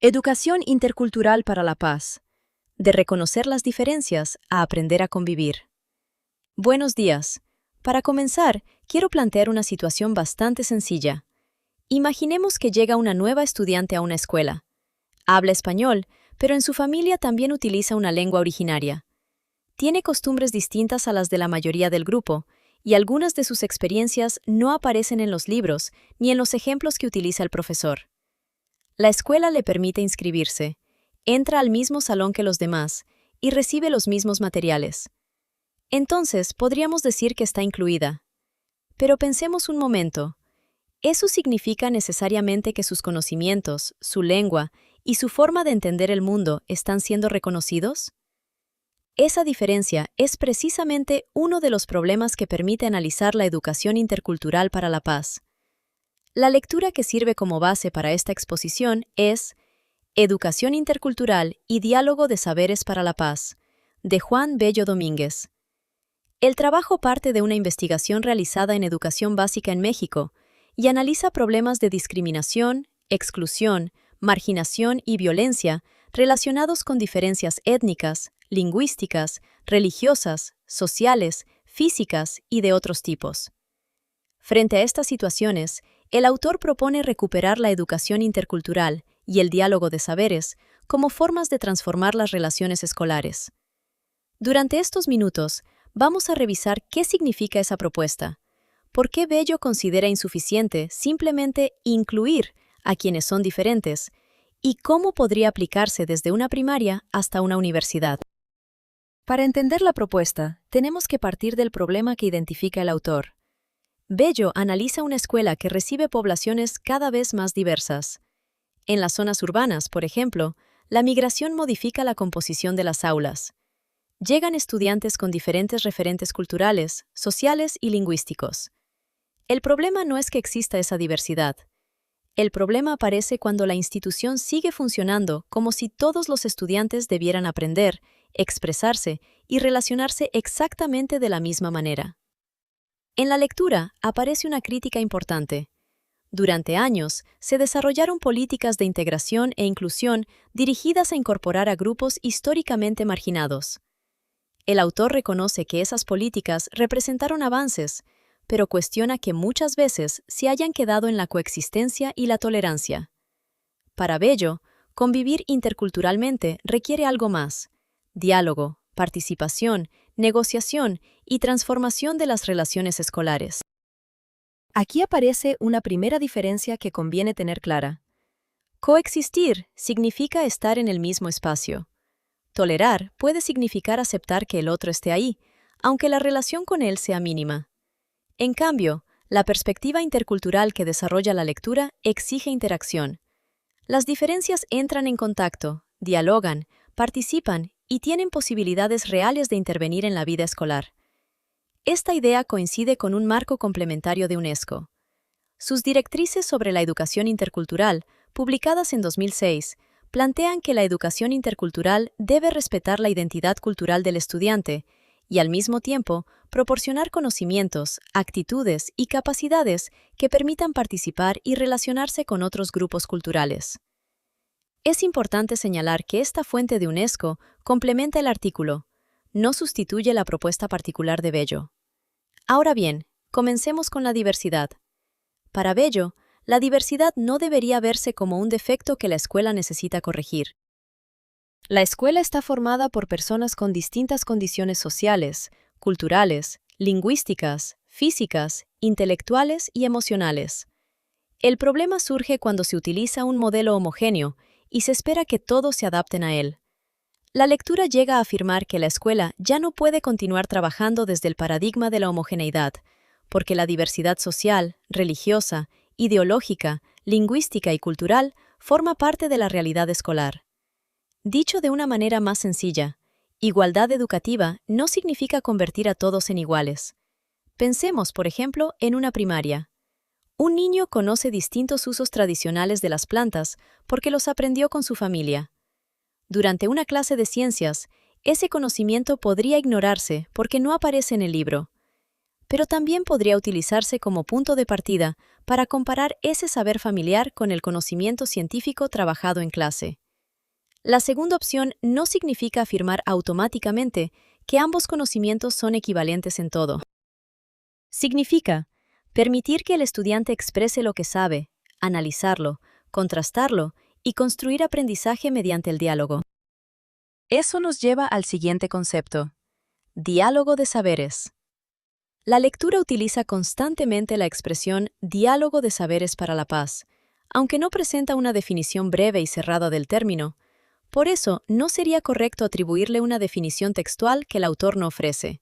Educación intercultural para la paz. De reconocer las diferencias a aprender a convivir. Buenos días. Para comenzar, quiero plantear una situación bastante sencilla. Imaginemos que llega una nueva estudiante a una escuela. Habla español, pero en su familia también utiliza una lengua originaria. Tiene costumbres distintas a las de la mayoría del grupo, y algunas de sus experiencias no aparecen en los libros ni en los ejemplos que utiliza el profesor. La escuela le permite inscribirse, entra al mismo salón que los demás y recibe los mismos materiales. Entonces, podríamos decir que está incluida. Pero pensemos un momento. ¿Eso significa necesariamente que sus conocimientos, su lengua y su forma de entender el mundo están siendo reconocidos? Esa diferencia es precisamente uno de los problemas que permite analizar la educación intercultural para la paz. La lectura que sirve como base para esta exposición es Educación intercultural y diálogo de saberes para la paz, de Juan Bello Domínguez. El trabajo parte de una investigación realizada en educación básica en México y analiza problemas de discriminación, exclusión, marginación y violencia relacionados con diferencias étnicas, lingüísticas, religiosas, sociales, físicas y de otros tipos. Frente a estas situaciones, el autor propone recuperar la educación intercultural y el diálogo de saberes como formas de transformar las relaciones escolares. Durante estos minutos, vamos a revisar qué significa esa propuesta, por qué Bello considera insuficiente simplemente incluir a quienes son diferentes y cómo podría aplicarse desde una primaria hasta una universidad. Para entender la propuesta, tenemos que partir del problema que identifica el autor. Bello analiza una escuela que recibe poblaciones cada vez más diversas. En las zonas urbanas, por ejemplo, la migración modifica la composición de las aulas. Llegan estudiantes con diferentes referentes culturales, sociales y lingüísticos. El problema no es que exista esa diversidad. El problema aparece cuando la institución sigue funcionando como si todos los estudiantes debieran aprender, expresarse y relacionarse exactamente de la misma manera. En la lectura aparece una crítica importante. Durante años, se desarrollaron políticas de integración e inclusión dirigidas a incorporar a grupos históricamente marginados. El autor reconoce que esas políticas representaron avances, pero cuestiona que muchas veces se hayan quedado en la coexistencia y la tolerancia. Para Bello, convivir interculturalmente requiere algo más: diálogo, participación, negociación y transformación de las relaciones escolares. Aquí aparece una primera diferencia que conviene tener clara. Coexistir significa estar en el mismo espacio. Tolerar puede significar aceptar que el otro esté ahí, aunque la relación con él sea mínima. En cambio, la perspectiva intercultural que desarrolla la lectura exige interacción. Las diferencias entran en contacto, dialogan, participan y tienen posibilidades reales de intervenir en la vida escolar. Esta idea coincide con un marco complementario de UNESCO. Sus directrices sobre la educación intercultural, publicadas en 2006, plantean que la educación intercultural debe respetar la identidad cultural del estudiante y, al mismo tiempo, proporcionar conocimientos, actitudes y capacidades que permitan participar y relacionarse con otros grupos culturales. Es importante señalar que esta fuente de UNESCO complementa el artículo, no sustituye la propuesta particular de Bello. Ahora bien, comencemos con la diversidad. Para Bello, la diversidad no debería verse como un defecto que la escuela necesita corregir. La escuela está formada por personas con distintas condiciones sociales, culturales, lingüísticas, físicas, intelectuales y emocionales. El problema surge cuando se utiliza un modelo homogéneo y se espera que todos se adapten a él. La lectura llega a afirmar que la escuela ya no puede continuar trabajando desde el paradigma de la homogeneidad, porque la diversidad social, religiosa, ideológica, lingüística y cultural forma parte de la realidad escolar. Dicho de una manera más sencilla, igualdad educativa no significa convertir a todos en iguales. Pensemos, por ejemplo, en una primaria. Un niño conoce distintos usos tradicionales de las plantas porque los aprendió con su familia. Durante una clase de ciencias, ese conocimiento podría ignorarse porque no aparece en el libro. pero también podría utilizarse como punto de partida para comparar ese saber familiar con el conocimiento científico trabajado en clase. La segunda opción no significa afirmar automáticamente que ambos conocimientos son equivalentes en todo. Significa permitir que el estudiante exprese lo que sabe, analizarlo, contrastarlo y construir aprendizaje mediante el diálogo. Eso nos lleva al siguiente concepto: diálogo de saberes. La lectura utiliza constantemente la expresión diálogo de saberes para la paz, aunque no presenta una definición breve y cerrada del término. Por eso, no sería correcto atribuirle una definición textual que el autor no ofrece.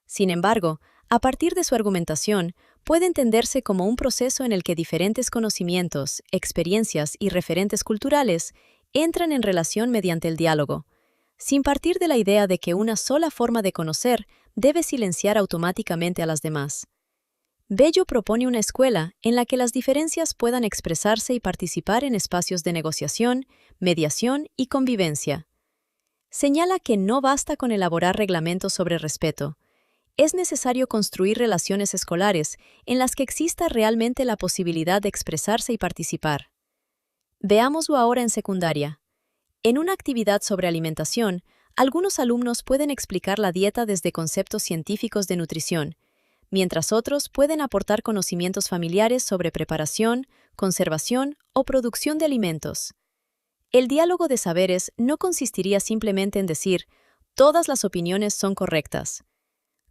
Sin embargo, a partir de su argumentación, puede entenderse como un proceso en el que diferentes conocimientos, experiencias y referentes culturales entran en relación mediante el diálogo, sin partir de la idea de que una sola forma de conocer debe silenciar automáticamente a las demás. Bello propone una escuela en la que las diferencias puedan expresarse y participar en espacios de negociación, mediación y convivencia. Señala que no basta con elaborar reglamentos sobre respeto. Es necesario construir relaciones escolares en las que exista realmente la posibilidad de expresarse y participar. Veámoslo ahora en secundaria. En una actividad sobre alimentación, algunos alumnos pueden explicar la dieta desde conceptos científicos de nutrición, mientras otros pueden aportar conocimientos familiares sobre preparación, conservación o producción de alimentos. El diálogo de saberes no consistiría simplemente en decir «todas las opiniones son correctas».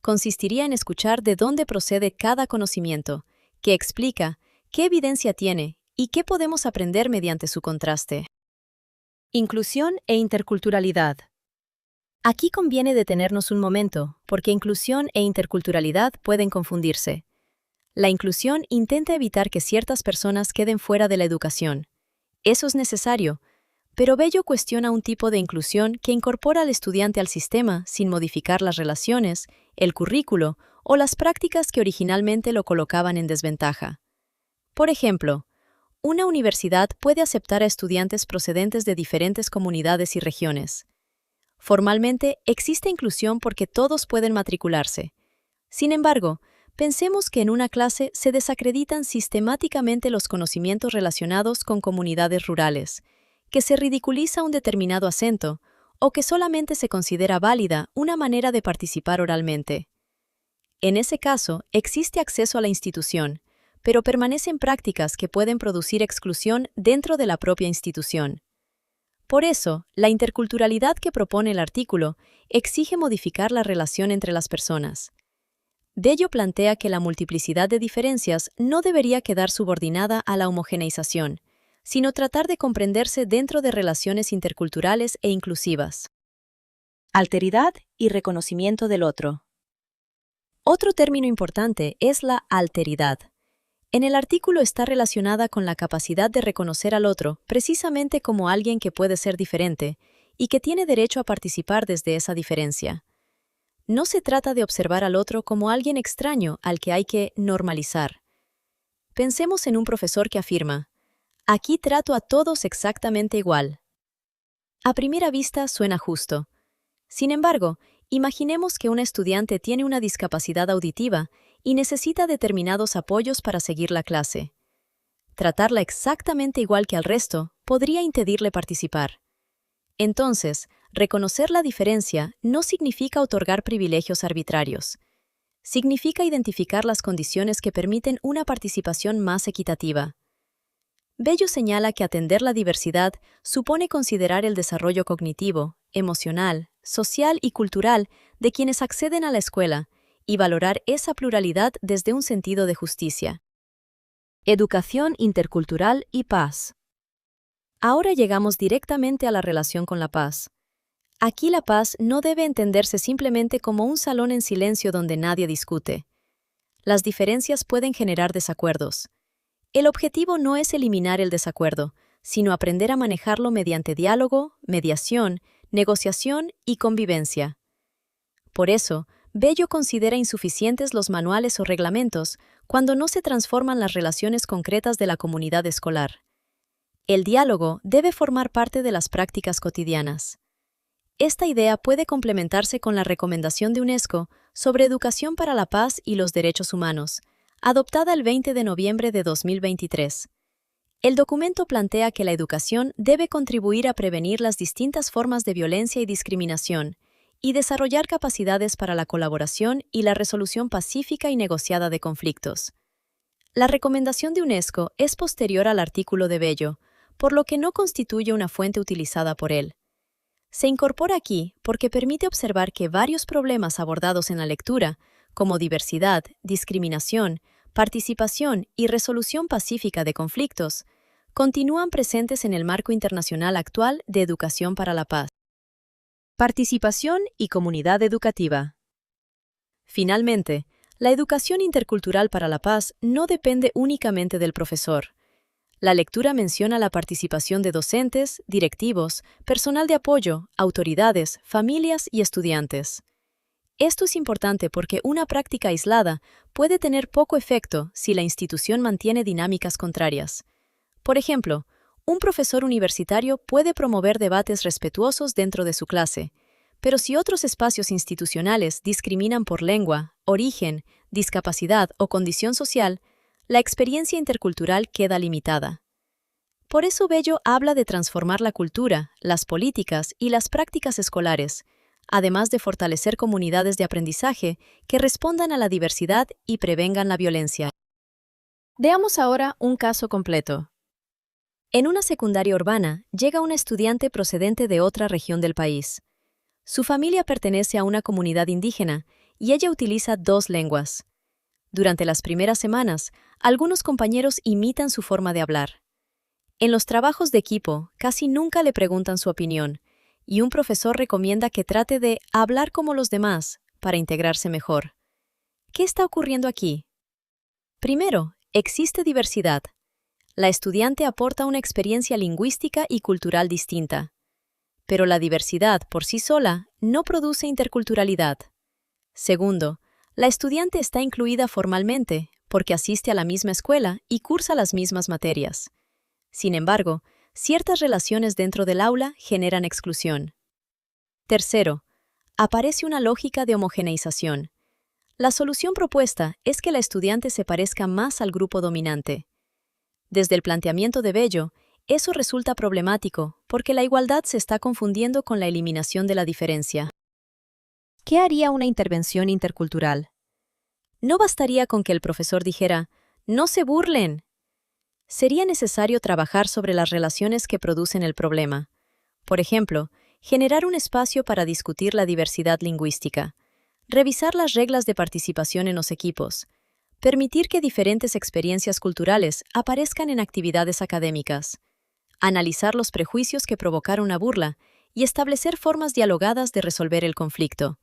Consistiría en escuchar de dónde procede cada conocimiento, qué explica, qué evidencia tiene y qué podemos aprender mediante su contraste. Inclusión e interculturalidad. Aquí conviene detenernos un momento, porque inclusión e interculturalidad pueden confundirse. La inclusión intenta evitar que ciertas personas queden fuera de la educación. Eso es necesario, pero Bello cuestiona un tipo de inclusión que incorpora al estudiante al sistema sin modificar las relaciones, el currículo o las prácticas que originalmente lo colocaban en desventaja. Por ejemplo, una universidad puede aceptar a estudiantes procedentes de diferentes comunidades y regiones. Formalmente, existe inclusión porque todos pueden matricularse. Sin embargo, pensemos que en una clase se desacreditan sistemáticamente los conocimientos relacionados con comunidades rurales, que se ridiculiza un determinado acento o que solamente se considera válida una manera de participar oralmente. En ese caso, existe acceso a la institución, pero permanecen prácticas que pueden producir exclusión dentro de la propia institución. Por eso, la interculturalidad que propone el artículo exige modificar la relación entre las personas. Bello plantea que la multiplicidad de diferencias no debería quedar subordinada a la homogeneización, sino tratar de comprenderse dentro de relaciones interculturales e inclusivas. Alteridad y reconocimiento del otro. Otro término importante es la alteridad. En el artículo está relacionada con la capacidad de reconocer al otro precisamente como alguien que puede ser diferente y que tiene derecho a participar desde esa diferencia. No se trata de observar al otro como alguien extraño al que hay que normalizar. Pensemos en un profesor que afirma: «Aquí trato a todos exactamente igual». A primera vista suena justo. Sin embargo, imaginemos que un estudiante tiene una discapacidad auditiva y necesita determinados apoyos para seguir la clase. Tratarla exactamente igual que al resto podría impedirle participar. Entonces, reconocer la diferencia no significa otorgar privilegios arbitrarios. Significa identificar las condiciones que permiten una participación más equitativa. Bello señala que atender la diversidad supone considerar el desarrollo cognitivo, emocional, social y cultural de quienes acceden a la escuela y valorar esa pluralidad desde un sentido de justicia. Educación intercultural y paz. Ahora llegamos directamente a la relación con la paz. Aquí la paz no debe entenderse simplemente como un salón en silencio donde nadie discute. Las diferencias pueden generar desacuerdos. El objetivo no es eliminar el desacuerdo, sino aprender a manejarlo mediante diálogo, mediación, negociación y convivencia. Por eso, Bello considera insuficientes los manuales o reglamentos cuando no se transforman las relaciones concretas de la comunidad escolar. El diálogo debe formar parte de las prácticas cotidianas. Esta idea puede complementarse con la recomendación de UNESCO sobre educación para la paz y los derechos humanos, adoptada el 20 de noviembre de 2023. El documento plantea que la educación debe contribuir a prevenir las distintas formas de violencia y discriminación y desarrollar capacidades para la colaboración y la resolución pacífica y negociada de conflictos. La recomendación de UNESCO es posterior al artículo de Bello, por lo que no constituye una fuente utilizada por él. Se incorpora aquí porque permite observar que varios problemas abordados en la lectura, como diversidad, discriminación, participación y resolución pacífica de conflictos, continúan presentes en el marco internacional actual de educación para la paz. Participación y comunidad educativa. Finalmente, la educación intercultural para la paz no depende únicamente del profesor. La lectura menciona la participación de docentes, directivos, personal de apoyo, autoridades, familias y estudiantes. Esto es importante porque una práctica aislada puede tener poco efecto si la institución mantiene dinámicas contrarias. Por ejemplo, un profesor universitario puede promover debates respetuosos dentro de su clase, pero si otros espacios institucionales discriminan por lengua, origen, discapacidad o condición social, la experiencia intercultural queda limitada. Por eso Bello habla de transformar la cultura, las políticas y las prácticas escolares, además de fortalecer comunidades de aprendizaje que respondan a la diversidad y prevengan la violencia. Veamos ahora un caso completo. En una secundaria urbana llega una estudiante procedente de otra región del país. Su familia pertenece a una comunidad indígena y ella utiliza dos lenguas. Durante las primeras semanas, algunos compañeros imitan su forma de hablar. En los trabajos de equipo, casi nunca le preguntan su opinión, y un profesor recomienda que trate de hablar como los demás para integrarse mejor. ¿Qué está ocurriendo aquí? Primero, existe diversidad. La estudiante aporta una experiencia lingüística y cultural distinta. Pero la diversidad, por sí sola, no produce interculturalidad. Segundo, la estudiante está incluida formalmente porque asiste a la misma escuela y cursa las mismas materias. Sin embargo, ciertas relaciones dentro del aula generan exclusión. Tercero, aparece una lógica de homogeneización. La solución propuesta es que la estudiante se parezca más al grupo dominante. Desde el planteamiento de Bello, eso resulta problemático porque la igualdad se está confundiendo con la eliminación de la diferencia. ¿Qué haría una intervención intercultural? No bastaría con que el profesor dijera, «¡No se burlen!». Sería necesario trabajar sobre las relaciones que producen el problema. Por ejemplo, generar un espacio para discutir la diversidad lingüística, revisar las reglas de participación en los equipos, permitir que diferentes experiencias culturales aparezcan en actividades académicas, analizar los prejuicios que provocaron una burla y establecer formas dialogadas de resolver el conflicto.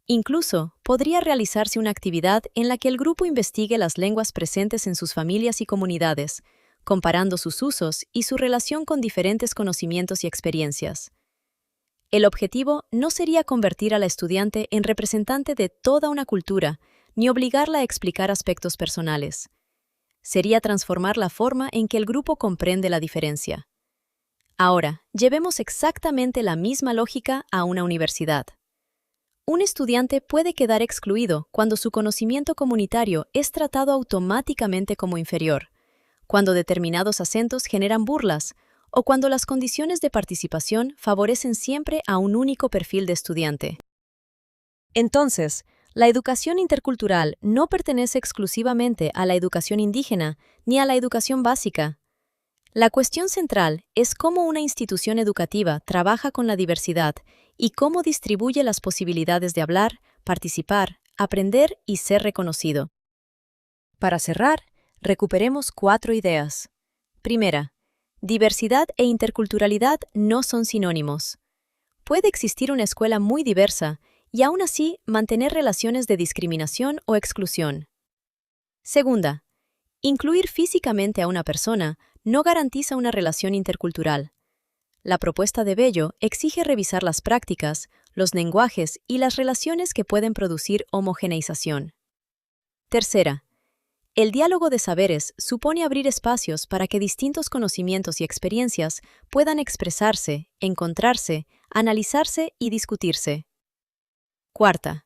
Incluso, podría realizarse una actividad en la que el grupo investigue las lenguas presentes en sus familias y comunidades, comparando sus usos y su relación con diferentes conocimientos y experiencias. El objetivo no sería convertir a la estudiante en representante de toda una cultura, ni obligarla a explicar aspectos personales. Sería transformar la forma en que el grupo comprende la diferencia. Ahora, llevemos exactamente la misma lógica a una universidad. Un estudiante puede quedar excluido cuando su conocimiento comunitario es tratado automáticamente como inferior, cuando determinados acentos generan burlas o cuando las condiciones de participación favorecen siempre a un único perfil de estudiante. Entonces, la educación intercultural no pertenece exclusivamente a la educación indígena ni a la educación básica. La cuestión central es cómo una institución educativa trabaja con la diversidad y cómo distribuye las posibilidades de hablar, participar, aprender y ser reconocido. Para cerrar, recuperemos 4 ideas. Primera, diversidad e interculturalidad no son sinónimos. Puede existir una escuela muy diversa y aún así mantener relaciones de discriminación o exclusión. Segunda, incluir físicamente a una persona no garantiza una relación intercultural. La propuesta de Bello exige revisar las prácticas, los lenguajes y las relaciones que pueden producir homogeneización. Tercera, el diálogo de saberes supone abrir espacios para que distintos conocimientos y experiencias puedan expresarse, encontrarse, analizarse y discutirse. Cuarta,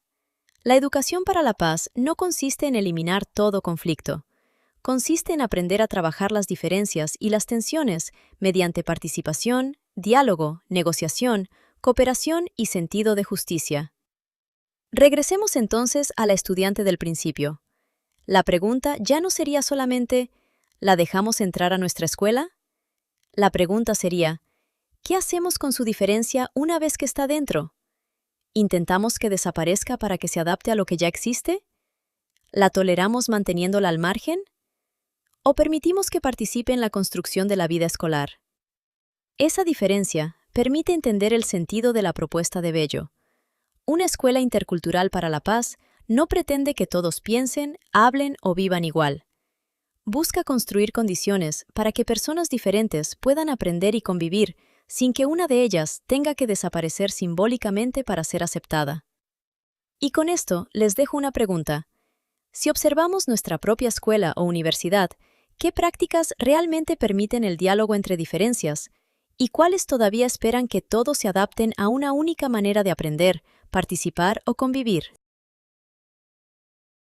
La educación para la paz no consiste en eliminar todo conflicto. Consiste en aprender a trabajar las diferencias y las tensiones mediante participación, diálogo, negociación, cooperación y sentido de justicia. Regresemos entonces a la estudiante del principio. La pregunta ya no sería solamente ¿la dejamos entrar a nuestra escuela? La pregunta sería ¿qué hacemos con su diferencia una vez que está dentro? ¿Intentamos que desaparezca para que se adapte a lo que ya existe? ¿La toleramos manteniéndola al margen? ¿O permitimos que participe en la construcción de la vida escolar? Esa diferencia permite entender el sentido de la propuesta de Bello. Una escuela intercultural para la paz no pretende que todos piensen, hablen o vivan igual. Busca construir condiciones para que personas diferentes puedan aprender y convivir sin que una de ellas tenga que desaparecer simbólicamente para ser aceptada. Y con esto les dejo una pregunta. Si observamos nuestra propia escuela o universidad, ¿qué prácticas realmente permiten el diálogo entre diferencias? ¿Y cuáles todavía esperan que todos se adapten a una única manera de aprender, participar o convivir?